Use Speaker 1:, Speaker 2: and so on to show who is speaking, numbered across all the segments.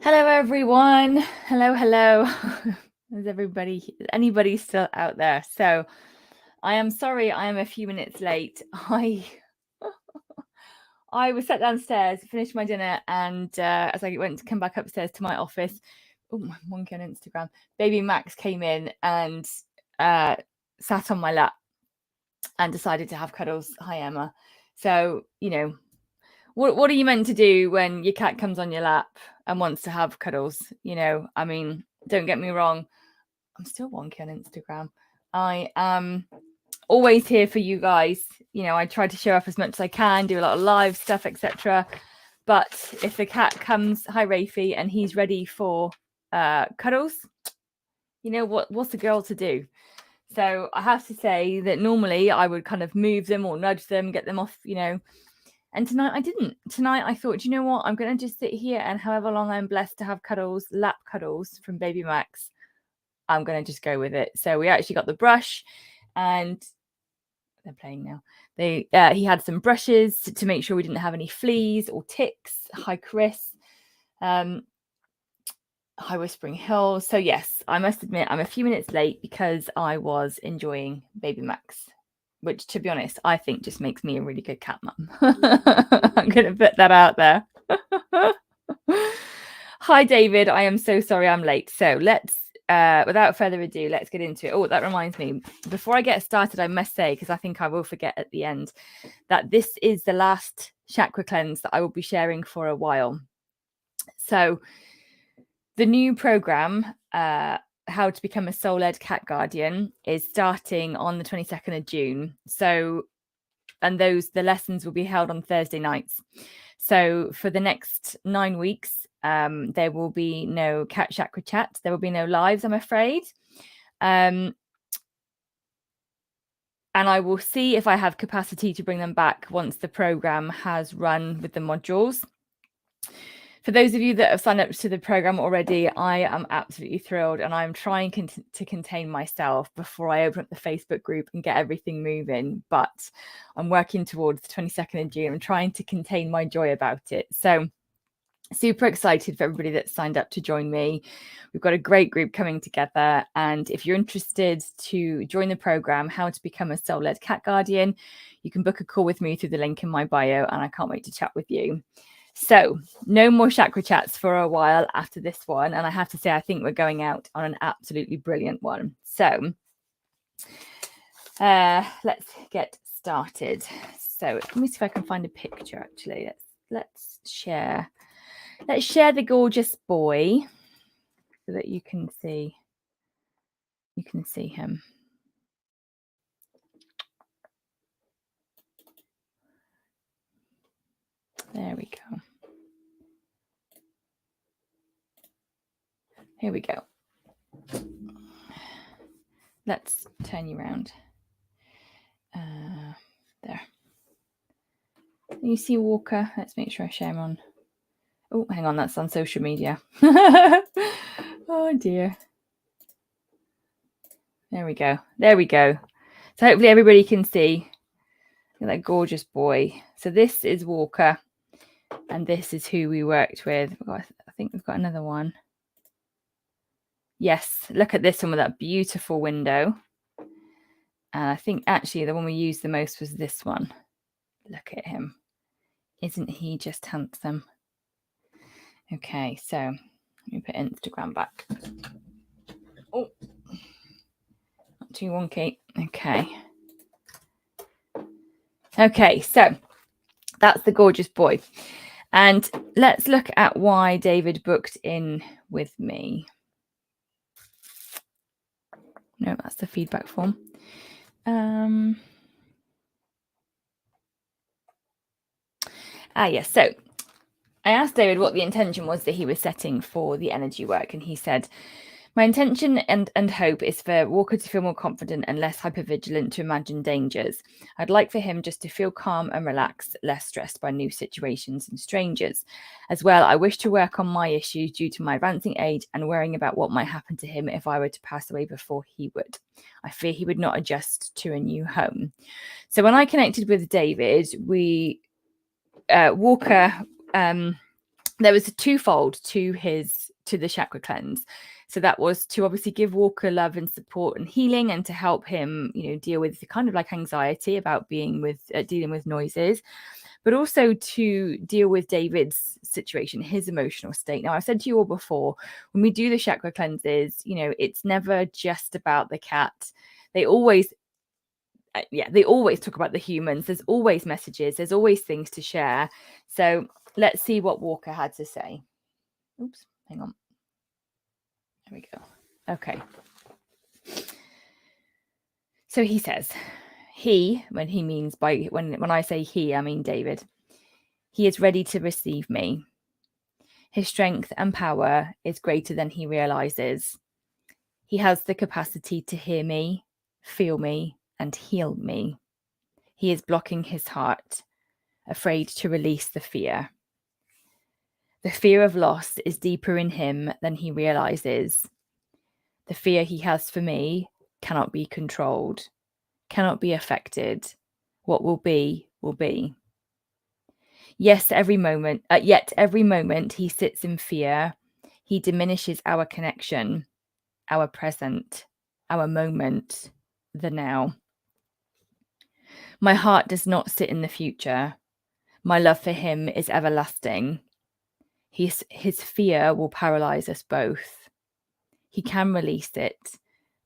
Speaker 1: Hello, everyone. Hello. Is anybody still out there? So I am sorry I am a few minutes late. I was sat downstairs, finished my dinner, and as I went to come back upstairs to my office, oh, my monkey on Instagram, baby Max came in and sat on my lap and decided to have cuddles. Hi, Emma. So, what are you meant to do when your cat comes on your lap and wants to have cuddles? I mean, don't get me wrong. I'm still wonky on Instagram. I am always here for you guys. I try to show up as much as I can, do a lot of live stuff, etc. But if the cat comes, hi Rafi, and he's ready for cuddles, what's a girl to do? So I have to say that normally I would kind of move them or nudge them, get them off, And tonight I didn't. Tonight I thought, you know what? I'm going to just sit here, and however long I'm blessed to have cuddles, lap cuddles from baby Max, I'm going to just go with it. So we actually got the brush, and they're playing now. He had some brushes to make sure we didn't have any fleas or ticks. Hi, Chris. Hi, Whispering Hills. So yes, I must admit I'm a few minutes late because I was enjoying baby Max, which, to be honest, I think just makes me a really good cat mum. I'm going to put that out there. Hi, David. I am so sorry I'm late. So let's, without further ado, let's get into it. Oh, that reminds me. Before I get started, I must say, because I think I will forget at the end, that this is the last chakra cleanse that I will be sharing for a while. So the new program, How to Become a Soul-Led Cat Guardian, is starting on the 22nd of June. So, and the lessons will be held on Thursday nights. So for the next 9 weeks, there will be no cat chakra chat. There will be no lives, I'm afraid. And I will see if I have capacity to bring them back once the program has run with the modules. For those of you that have signed up to the program already, I am absolutely thrilled, and I'm trying to contain myself before I open up the Facebook group and get everything moving. But I'm working towards the 22nd of June. I'm trying to contain my joy about it. So super excited for everybody that's signed up to join me. We've got a great group coming together. And if you're interested to join the program, How to Become a Soul-Led Cat Guardian, you can book a call with me through the link in my bio, and I can't wait to chat with you. So no more chakra chats for a while after this one. And I have to say, I think we're going out on an absolutely brilliant one. So let's get started. So let me see if I can find a picture, actually. Let's share. Let's share the gorgeous boy so that you can see him. There we go. Here we go. Let's turn you around. There. You see Walker? Let's make sure I share him on. Oh, hang on. That's on social media. Oh, dear. There we go. There we go. So hopefully everybody can see that gorgeous boy. So this is Walker, and this is who we worked with. I think we've got another one. Yes, look at this one with that beautiful window. And I think actually the one we used the most was this one. Look at him. Isn't he just handsome? Okay, so let me put Instagram back. Oh, not too wonky. Okay, so that's the gorgeous boy. And let's look at why David booked in with me. No, that's the feedback form. Yes. So I asked David what the intention was that he was setting for the energy work, and he said, my intention and hope is for Walker to feel more confident and less hypervigilant to imagine dangers. I'd like for him just to feel calm and relaxed, less stressed by new situations and strangers. As well, I wish to work on my issues due to my advancing age and worrying about what might happen to him if I were to pass away before he would. I fear he would not adjust to a new home. So when I connected with David, Walker there was a twofold to the chakra cleanse. So that was to obviously give Walker love and support and healing, and to help him, deal with the kind of like anxiety about dealing with noises, but also to deal with David's situation, his emotional state. Now, I've said to you all before, when we do the chakra cleanses, it's never just about the cat. They always talk about the humans. There's always messages. There's always things to share. So let's see what Walker had to say. Oops, hang on. There we go. Okay. So he says, when he means when I say he, I mean David. He is ready to receive me. His strength and power is greater than he realizes. He has the capacity to hear me, feel me, and heal me. He is blocking his heart, afraid to release the fear. The fear of loss is deeper in him than he realizes. The fear he has for me cannot be controlled, cannot be affected. What will be, will be. Yet every moment he sits in fear. He diminishes our connection, our present, our moment, the now. My heart does not sit in the future. My love for him is everlasting. His fear will paralyze us both. He can release it,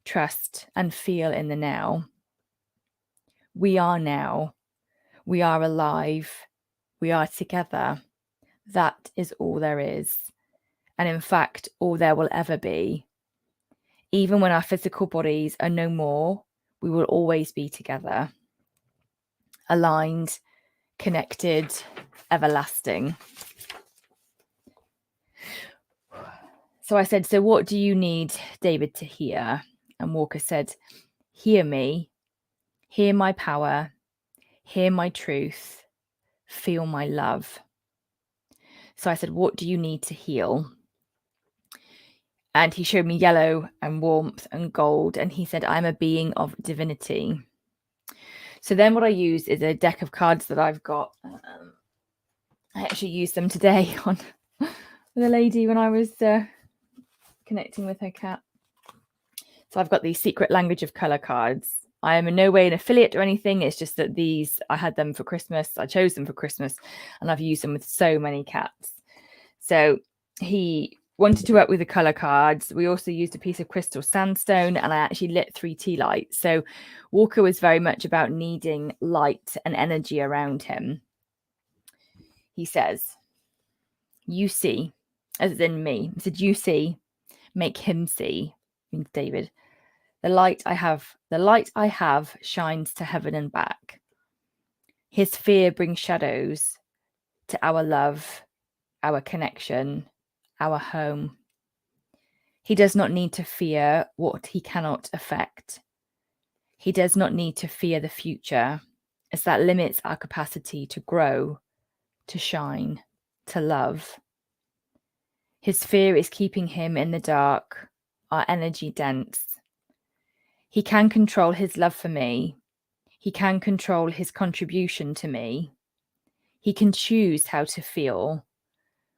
Speaker 1: trust, and feel in the now. We are now. We are alive. We are together. That is all there is. And in fact, all there will ever be. Even when our physical bodies are no more, we will always be together. Aligned, connected, everlasting. So I said, so what do you need David to hear? And Walker said, hear me, hear my power, hear my truth, feel my love. So I said, what do you need to heal? And he showed me yellow and warmth and gold. And he said, I'm a being of divinity. So then what I use is a deck of cards that I've got. I actually used them today with a lady when I was connecting with her cat. So I've got these secret language of color cards. I am in no way an affiliate or anything. It's just that I had them for Christmas. I chose them for Christmas, and I've used them with so many cats. So he wanted to work with the color cards. We also used a piece of crystal sandstone, and I actually lit 3 tea lights. So Walker was very much about needing light and energy around him. He says, you see, as in me. He said, you see, make him see, means David. The light I have shines to heaven and back. His fear brings shadows to our love, our connection, our home. He does not need to fear what he cannot affect. He does not need to fear the future, as that limits our capacity to grow, to shine, to love. His fear is keeping him in the dark, our energy dense. He can control his love for me. He can control his contribution to me. He can choose how to feel,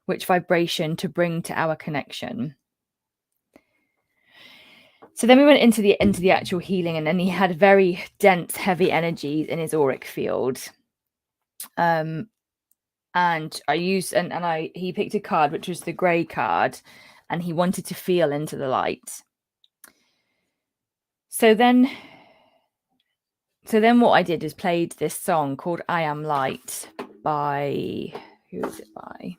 Speaker 1: which vibration to bring to our connection. So then we went into the actual healing, and then he had very dense, heavy energies in his auric field. And I used he picked a card which was the grey card, and he wanted to feel into the light. So then what I did is played this song called I Am Light by, who is it by?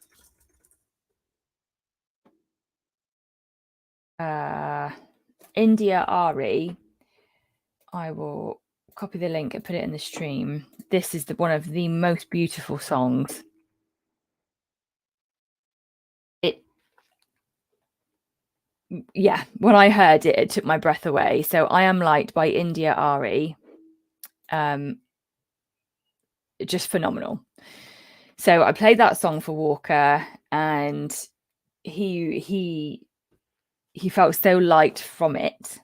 Speaker 1: India Ari. I will copy the link and put it in the stream. This is one of the most beautiful songs. When I heard it, it took my breath away. So I Am Light by India Ari. Just phenomenal. So I played that song for Walker, and he felt so light from it.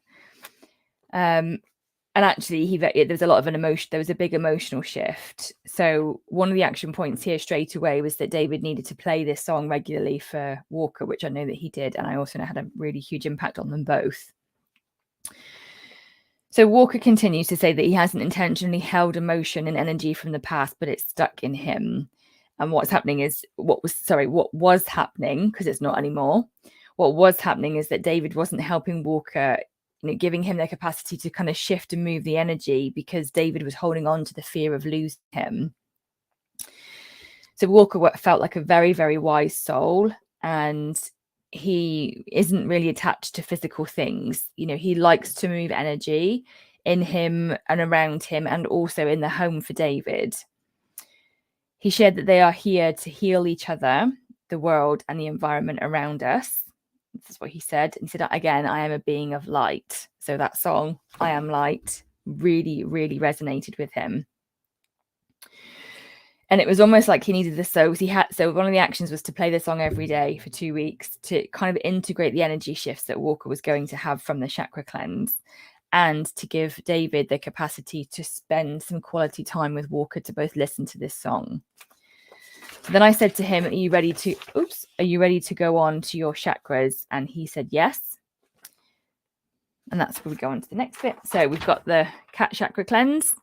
Speaker 1: actually there was a lot of an emotion. There was a big emotional shift. So one of the action points here straight away was that David needed to play this song regularly for Walker, which I know that he did. And I also know had a really huge impact on them both. So Walker continues to say that he hasn't intentionally held emotion and energy from the past, but it's stuck in him. And what's happening is what was happening, because it's not anymore. What was happening is that David wasn't helping Walker, giving him the capacity to kind of shift and move the energy, because David was holding on to the fear of losing him. So Walker felt like a very, very wise soul, and he isn't really attached to physical things. He likes to move energy in him and around him, and also in the home for David. He shared that they are here to heal each other, the world, and the environment around us. This is what he said. And he said, again, I am a being of light. So that song, I Am Light, really, really resonated with him. And it was almost like he needed this. So one of the actions was to play the song every day for 2 weeks to kind of integrate the energy shifts that Walker was going to have from the chakra cleanse, and to give David the capacity to spend some quality time with Walker to both listen to this song. So then I said to him, are you ready to go on to your chakras? And he said yes. And that's where we go on to the next bit. So we've got the cat chakra cleanse.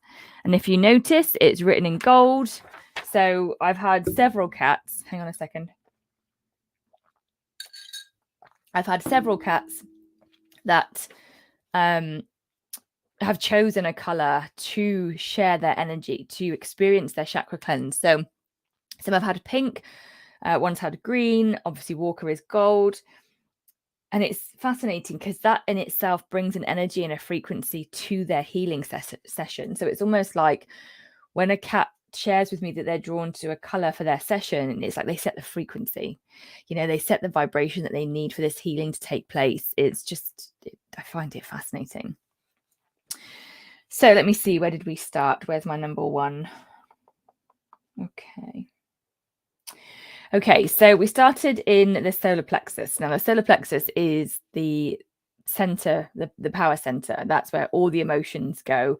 Speaker 1: And if you notice, it's written in gold. So I've had several cats. Hang on a second. I've had several cats that have chosen a color to share their energy, to experience their chakra cleanse. So some have had pink, one's had green. Obviously, Walker is gold. And it's fascinating because that in itself brings an energy and a frequency to their healing session. So it's almost like when a cat shares with me that they're drawn to a color for their session, it's like they set the frequency, they set the vibration that they need for this healing to take place. It's just, I find it fascinating. So let me see, where did we start? Where's my number one? Okay, so we started in the solar plexus. Now, the solar plexus is the center, the power center. That's where all the emotions go.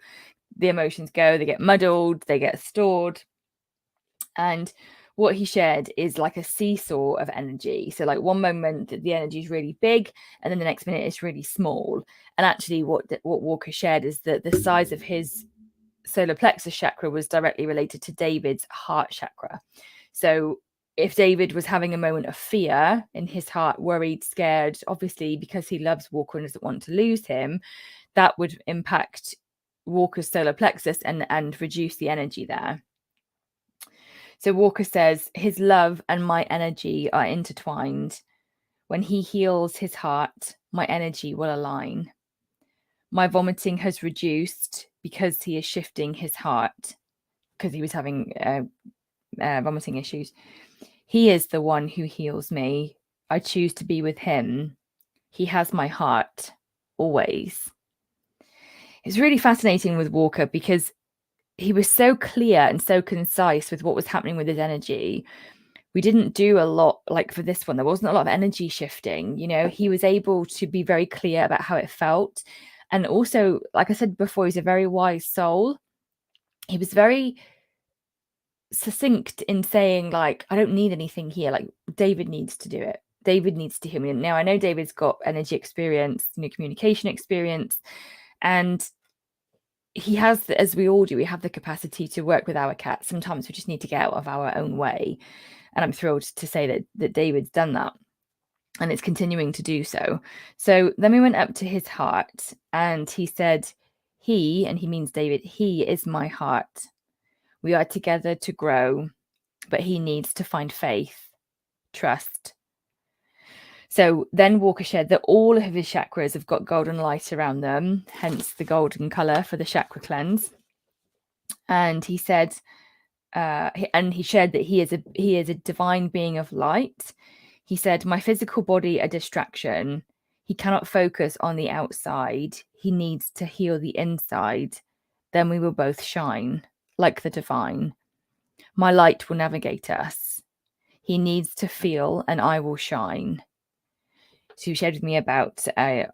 Speaker 1: The emotions go, they get muddled, they get stored. And what he shared is like a seesaw of energy. So like one moment the energy is really big, and then the next minute it's really small. And actually what Walker shared is that the size of his solar plexus chakra was directly related to David's heart chakra. So if David was having a moment of fear in his heart, worried, scared, obviously because he loves Walker and doesn't want to lose him, that would impact Walker's solar plexus and reduce the energy there. So Walker says, his love and my energy are intertwined. When he heals his heart, my energy will align. My vomiting has reduced because he is shifting his heart, because he was having vomiting issues. He is the one who heals me. I choose to be with him. He has my heart always. It's really fascinating with Walker because he was so clear and so concise with what was happening with his energy. We didn't do a lot, like for this one, there wasn't a lot of energy shifting. He was able to be very clear about how it felt. And also, like I said before, he's a very wise soul. He was very succinct in saying, like, I don't need anything here. Like, David needs to do it. David needs to hear me. Now, I know David's got energy experience, communication experience, and he has, as we all do, we have the capacity to work with our cats. Sometimes we just need to get out of our own way. And I'm thrilled to say that David's done that, and it's continuing to do so. So then we went up to his heart, and he said, he, and he means David, he is my heart. We are together to grow, but he needs to find faith, trust. So then Walker shared that all of his chakras have got golden light around them, hence the golden color for the chakra cleanse. And he said, and he shared that he is a divine being of light. He said, my physical body a distraction. He cannot focus on the outside. He needs to heal the inside. Then we will both shine like the divine. My light will navigate us. He needs to feel, and I will shine. who shared with me about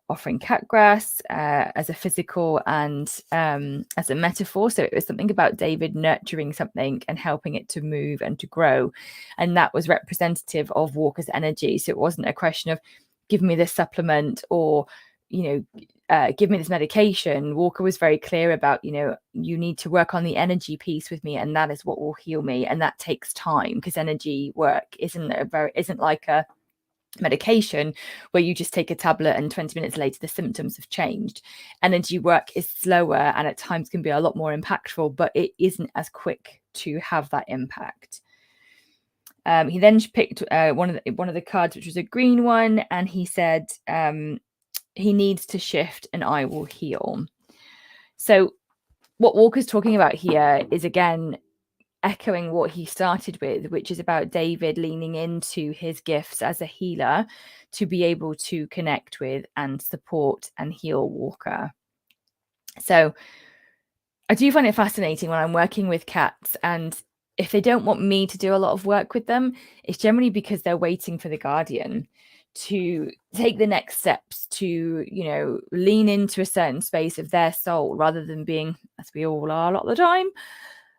Speaker 1: offering cat grass as a physical and as a metaphor. So it was something about David nurturing something and helping it to move and to grow. And that was representative of Walker's energy. So it wasn't a question of give me this supplement or, give me this medication. Walker was very clear about, you need to work on the energy piece with me, and that is what will heal me. And that takes time, because energy work isn't like a medication where you just take a tablet and 20 minutes later the symptoms have changed. Energy work is slower and at times can be a lot more impactful, but it isn't as quick to have that impact. He then picked one of the cards, which was a green one, and he said he needs to shift and I will heal. So what Walker's talking about here is, again, echoing what he started with, which is about David leaning into his gifts as a healer to be able to connect with and support and heal Walker. So I do find it fascinating when I'm working with cats, and if they don't want me to do a lot of work with them, it's generally because they're waiting for the guardian to take the next steps to, lean into a certain space of their soul, rather than being, as we all are a lot of the time,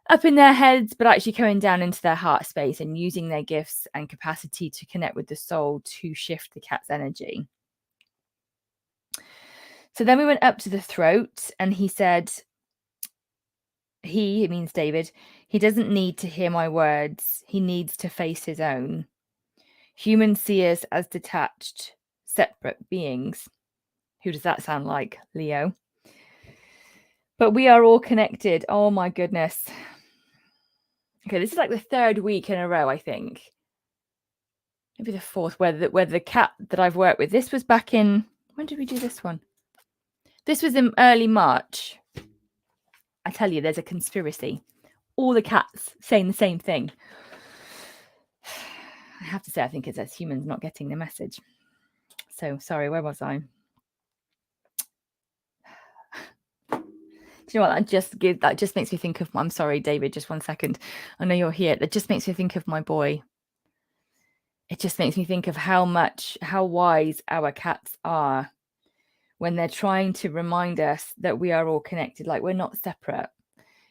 Speaker 1: up in their heads, but actually coming down into their heart space and using their gifts and capacity to connect with the soul to shift the cat's energy. So then we went up to the throat, and he said, it means David, he doesn't need to hear my words. He needs to face his own. Humans see us as detached, separate beings. Who does that sound like, Leo? But we are all connected. Oh my goodness. Okay, this is like the third week in a row, I think. Maybe the fourth, where the cat that I've worked with, this was back in, when did we do this one? This was in early March. I tell you, there's a conspiracy. All the cats saying the same thing. I have to say, I think it's as humans not getting the message. So, sorry, where was I? Do you know what? That just makes me think of, I'm sorry, David, just 1 second. I know you're here. That just makes me think of my boy. It just makes me think of how wise our cats are when they're trying to remind us that we are all connected, like we're not separate.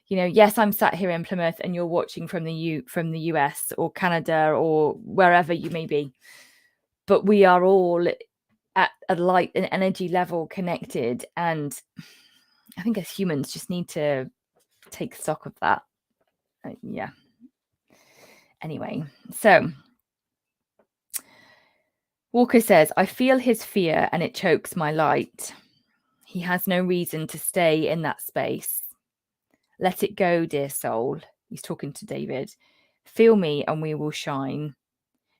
Speaker 1: Yes, I'm sat here in Plymouth and you're watching from the US or Canada or wherever you may be, but we are all at a light and energy level connected. And I think as humans just need to take stock of that. Yeah. Anyway, so Walker says, I feel his fear and it chokes my light. He has no reason to stay in that space. Let it go, dear soul. He's talking to David. Feel me and we will shine.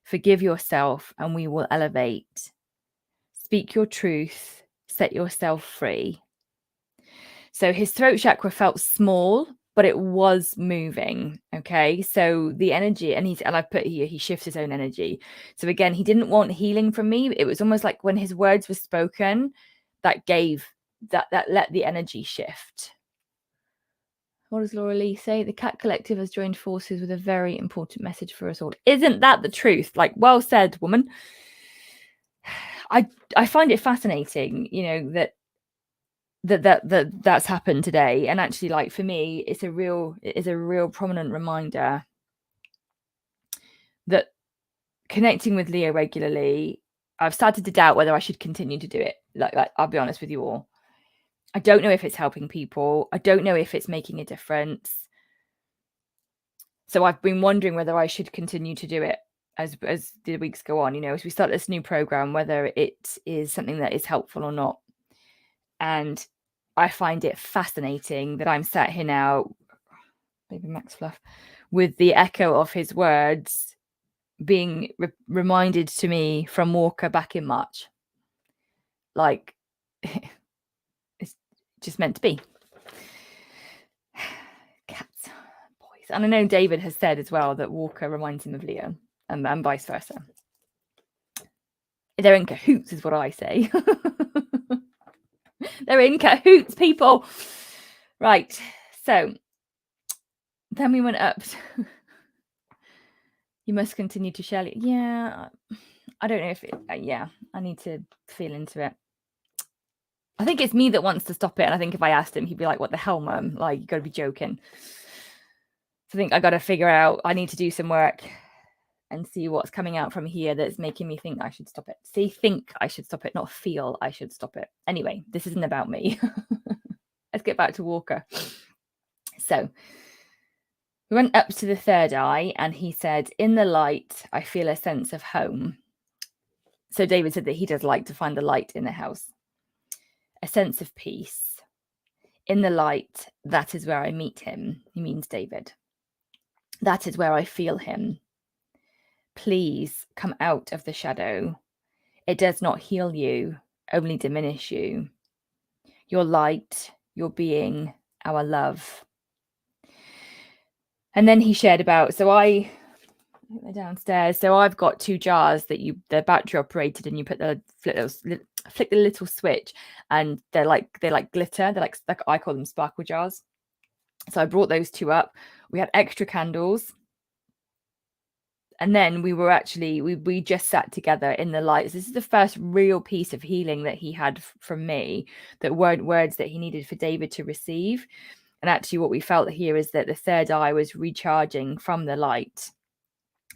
Speaker 1: Forgive yourself and we will elevate. Speak your truth. Set yourself free. So his throat chakra felt small, but it was moving. Okay. So the energy, and I put here, he shifts his own energy. So again, he didn't want healing from me. It was almost like when his words were spoken, that let the energy shift. What does Laura Lee say? The Cat Collective has joined forces with a very important message for us all. Isn't that the truth? Like, well said, woman. I find it fascinating, that's happened today. And actually, like, for me, it is a real prominent reminder that connecting with Leo regularly, I've started to doubt whether I should continue to do it. Like I'll be honest with you all. I don't know if it's helping people. I don't know if it's making a difference. So I've been wondering whether I should continue to do it as the weeks go on, as we start this new program, whether it is something that is helpful or not. And I find it fascinating that I'm sat here now, baby Max Fluff, with the echo of his words being reminded to me from Walker back in March. Like, it's just meant to be. Cats, boys. And I know David has said as well that Walker reminds him of Leo, and vice versa. They're in cahoots, is what I say. They're in cahoots, people. Right. So then we went up. You must continue to share it. Yeah, I don't know if I need to feel into it. I think it's me that wants to stop it. And I think if I asked him, he'd be like, what the hell, mum? Like, you got to be joking. So I think I got to figure out, I need to do some work and see what's coming out from here that's making me think I should stop it. Think I should stop it, not feel I should stop it. Anyway, this isn't about me. Let's get back to Walker. So we went up to the third eye and he said, in the light, I feel a sense of home. So David said that he does like to find the light in the house. A sense of peace. In the light, that is where I meet him. He means David. That is where I feel him. Please come out of the shadow. It does not heal you, only diminish you. Your light, your being, our love. And then he shared about, they're downstairs. So I've got 2 jars that they're battery operated, and you put flick the little switch, and they're like glitter. They're like I call them sparkle jars. So I brought those 2 up. We had extra candles. And then we were actually, we just sat together in the lights. This is the first real piece of healing that he had from me, that weren't words that he needed for David to receive. And actually what we felt here is that the third eye was recharging from the light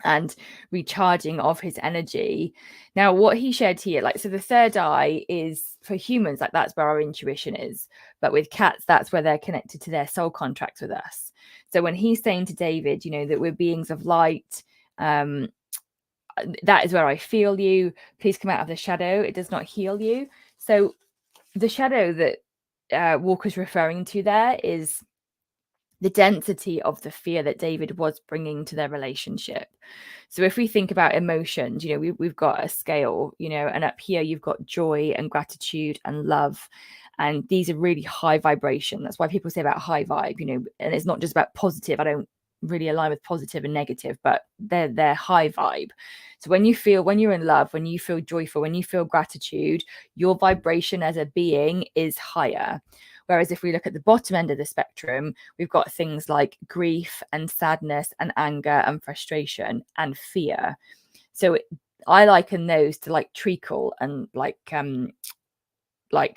Speaker 1: and recharging of his energy. Now, what he shared here, so the third eye is for humans, that's where our intuition is. But with cats, that's where they're connected to their soul contracts with us. So when he's saying to David, that we're beings of light, that is where I feel you. Please come out of the shadow. It does not heal you. So the shadow that Walker's referring to there is the density of the fear that David was bringing to their relationship. So if we think about emotions, we've got a scale, and up here you've got joy and gratitude and love. And these are really high vibration. That's why people say about high vibe, and it's not just about positive. I don't really align with positive and negative, but they're high vibe. So when you're in love, when you feel joyful, when you feel gratitude, your vibration as a being is higher. Whereas if we look at the bottom end of the spectrum, we've got things like grief and sadness and anger and frustration and fear. So I liken those to like treacle and like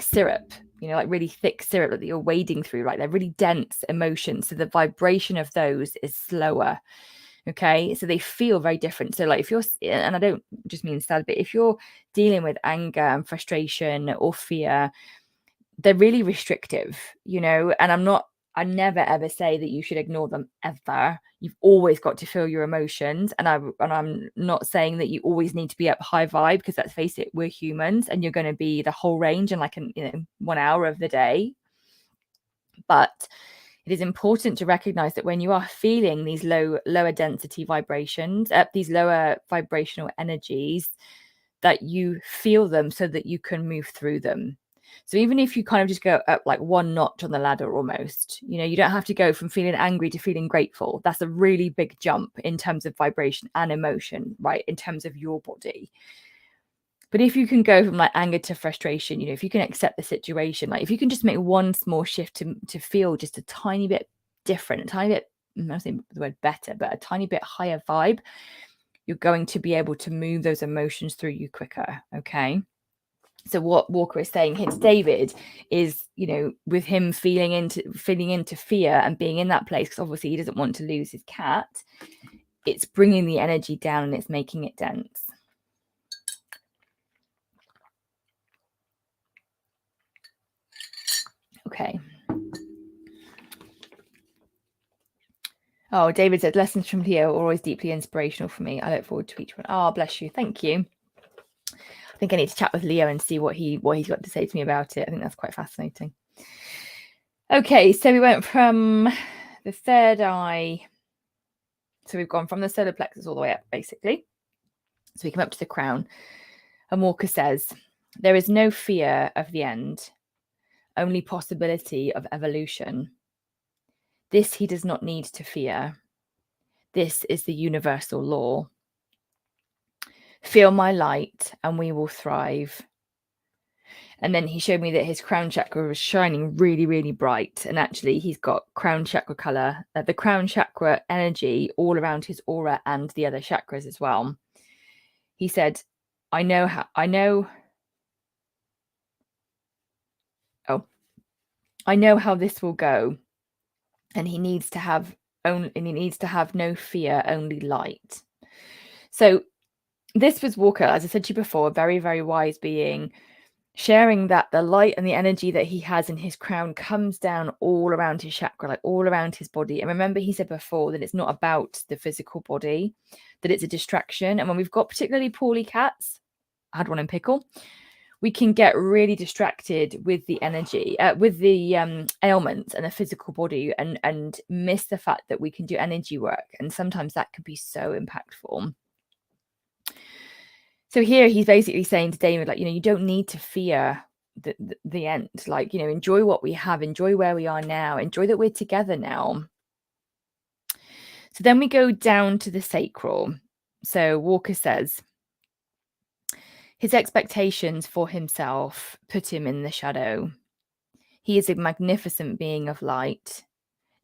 Speaker 1: syrup, like really thick syrup that you're wading through, right? They're really dense emotions. So the vibration of those is slower. Okay. So they feel very different. So like if you're, and I don't just mean sad, but if you're dealing with anger and frustration or fear, they're really restrictive, and I never ever say that you should ignore them ever. You've always got to feel your emotions. And I'm not saying that you always need to be up high vibe, because let's face it, we're humans and you're going to be the whole range in 1 hour of the day. But it is important to recognize that when you are feeling these lower density vibrations, these lower vibrational energies, that you feel them so that you can move through them. So even if you kind of just go up like 1 notch on the ladder almost, you don't have to go from feeling angry to feeling grateful. That's a really big jump in terms of vibration and emotion, right? In terms of your body. But if you can go from like anger to frustration, if you can accept the situation, like if you can just make one small shift to feel just a tiny bit different, a tiny bit, I'm not saying the word better, but a tiny bit higher vibe, you're going to be able to move those emotions through you quicker. Okay. So what Walker is saying here to David is, with him feeling into fear and being in that place, because obviously he doesn't want to lose his cat, it's bringing the energy down and it's making it dense. Okay. Oh, David said, lessons from Leo are always deeply inspirational for me. I look forward to each one. Oh, bless you. Thank you. I think I need to chat with Leo and see what he's got to say to me about it. I think that's quite fascinating. Okay, so we went from the third eye. So we've gone from the solar plexus all the way up, basically. So we come up to the crown. And Walker says, there is no fear of the end, only possibility of evolution. This he does not need to fear. This is the universal law. Feel my light and we will thrive. And then he showed me that his crown chakra was shining really, really bright. And actually he's got crown chakra color, the crown chakra energy all around his aura and the other chakras as well. He said, I know how this will go, and he needs to have no fear, only light. So this was Walker, as I said to you before, a very, very wise being, sharing that the light and the energy that he has in his crown comes down all around his chakra, like all around his body. And remember, he said before that it's not about the physical body, that it's a distraction. And when we've got particularly poorly cats, I had one in pickle, we can get really distracted with the energy, with the ailments and the physical body, and miss the fact that we can do energy work. And sometimes that can be so impactful. So here he's basically saying to David, like, you don't need to fear the end. Like, enjoy what we have, enjoy where we are now, enjoy that we're together now. So then we go down to the sacral. So Walker says, his expectations for himself put him in the shadow. He is a magnificent being of light.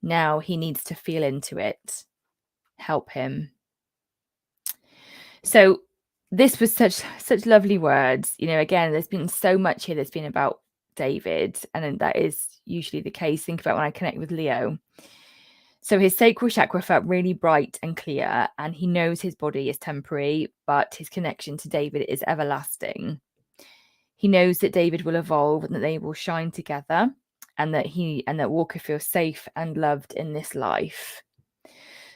Speaker 1: Now he needs to feel into it. Help him. So this was such lovely words. Again, there's been so much here that's been about David, and that is usually the case. Think about when I connect with Leo. So his sacral chakra felt really bright and clear, and he knows his body is temporary, but his connection to David is everlasting. He knows that David will evolve and that they will shine together, and that Walker feels safe and loved in this life.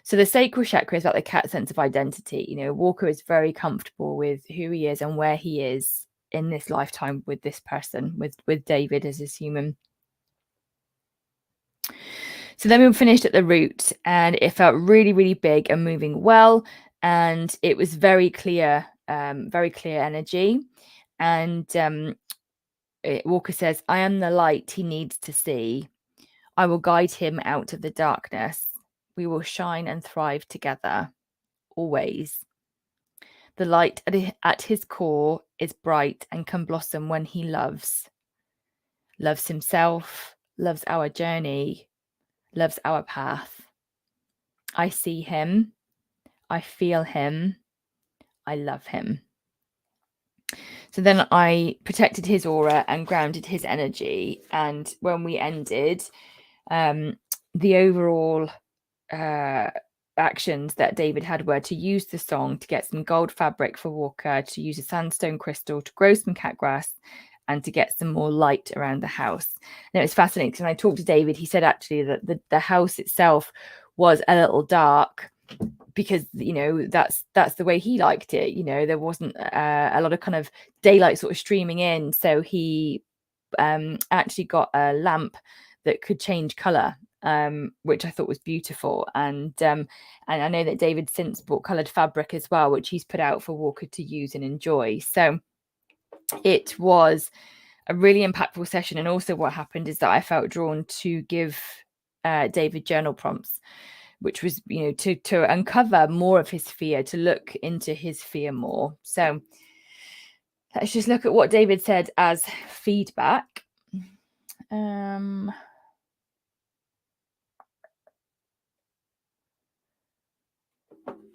Speaker 1: So the sacral chakra is about the cat's sense of identity. Walker is very comfortable with who he is and where he is in this lifetime with this person, with David as his human. So then we finished at the root, and it felt really, really big and moving well. And it was very clear energy. And Walker says, I am the light he needs to see. I will guide him out of the darkness. We will shine and thrive together, always. The light at his core is bright and can blossom when he loves himself, loves our journey, loves our path. I see him. I feel him. I love him. So then I protected his aura and grounded his energy. And when we ended, the overall actions that David had were to use the song to get some gold fabric for Walker, to use a sandstone crystal, to grow some cat grass, and to get some more light around the house. And it was fascinating because when I talked to David, he said actually that the house itself was a little dark because that's the way he liked it. There wasn't a lot of kind of daylight sort of streaming in, so he actually got a lamp that could change color, which I thought was beautiful. And I know that David since bought colored fabric as well, which he's put out for Walker to use and enjoy. So it was a really impactful session. And also what happened is that I felt drawn to give David journal prompts, which was, to uncover more of his fear, to look into his fear more. So let's just look at what David said as feedback.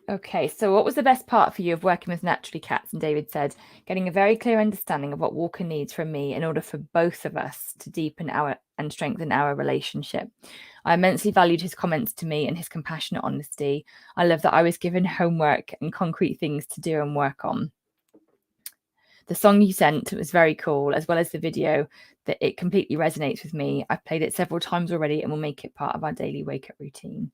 Speaker 1: Okay, so what was the best part for you of working with Naturally Cats? And David said, getting a very clear understanding of what Walker needs from me in order for both of us to deepen and strengthen our relationship. I immensely valued his comments to me and his compassionate honesty. I love that I was given homework and concrete things to do and work on. The song you sent was very cool, as well as the video, that it completely resonates with me. I've played it several times already and will make it part of our daily wake-up routine.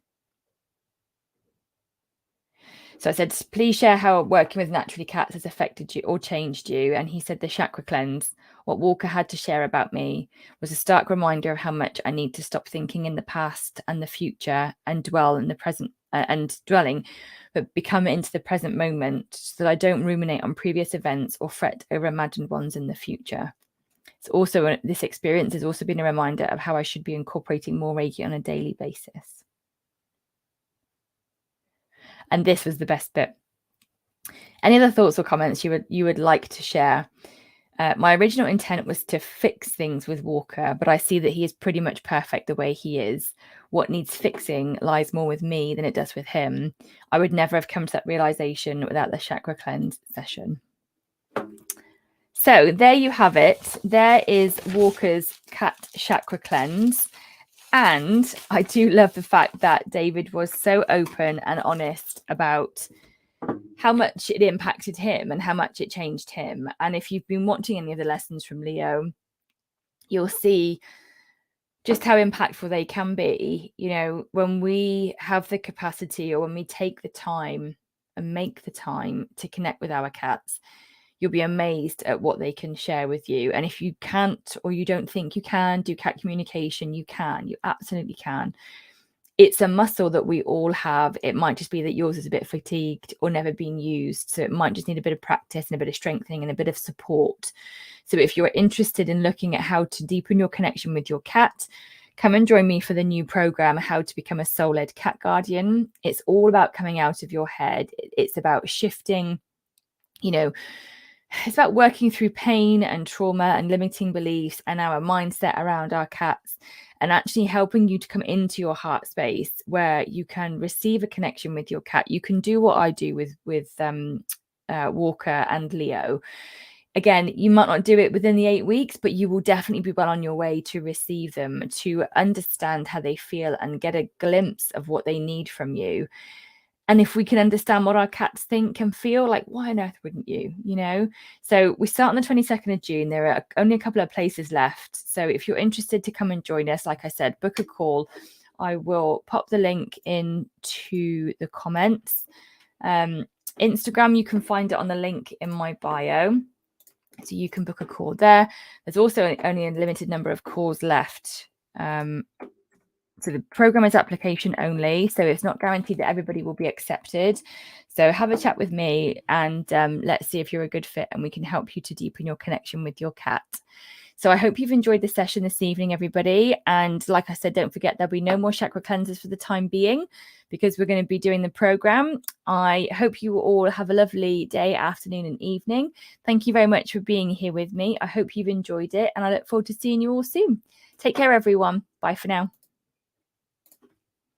Speaker 1: So I said, please share how working with Naturally Cats has affected you or changed you. And he said the chakra cleanse, what Walker had to share about me, was a stark reminder of how much I need to stop thinking in the past and the future and dwell in the present but become into the present moment so that I don't ruminate on previous events or fret over imagined ones in the future. It's also, this experience has also been a reminder of how I should be incorporating more Reiki on a daily basis. And this was the best bit. Any other thoughts or comments you would like to share? My original intent was to fix things with Walker, but I see that he is pretty much perfect the way he is. What needs fixing lies more with me than it does with him. I would never have come to that realization without the chakra cleanse session. So there you have it. There is Walker's cat chakra cleanse. And I do love the fact that David was so open and honest about how much it impacted him and how much it changed him. And if you've been watching any of the lessons from Leo, you'll see just how impactful they can be. You know, when we have the capacity, or when we take the time and make the time to connect with our cats, you'll be amazed at what they can share with you. And if you can't, or you don't think you can do cat communication, you can. You absolutely can. It's a muscle that we all have. It might just be that yours is a bit fatigued or never been used. So it might just need a bit of practice and a bit of strengthening and a bit of support. So if you're interested in looking at how to deepen your connection with your cat, come and join me for the new program, How to Become a Soul-Led Cat Guardian. It's all about coming out of your head. It's about shifting, you know, it's about working through pain and trauma and limiting beliefs and our mindset around our cats, and actually helping you to come into your heart space where you can receive a connection with your cat. You can do what I do with Walker and Leo. Again, you might not do it within the 8 weeks, but you will definitely be well on your way to receive them, to understand how they feel and get a glimpse of what they need from you. And if we can understand what our cats think and feel, like, why on earth wouldn't you? You know? So we start on the 22nd of June. There are only a couple of places left. So if you're interested to come and join us, like I said, book a call. I will pop the link into the comments. Instagram, you can find it on the link in my bio. So you can book a call there. There's also only a limited number of calls left. So the program is application only, so it's not guaranteed that everybody will be accepted. So have a chat with me and let's see if you're a good fit and we can help you to deepen your connection with your cat. So I hope you've enjoyed the session this evening, everybody. And like I said, don't forget, there'll be no more chakra cleanses for the time being because we're going to be doing the program. I hope you all have a lovely day, afternoon and evening. Thank you very much for being here with me. I hope you've enjoyed it and I look forward to seeing you all soon. Take care, everyone. Bye for now.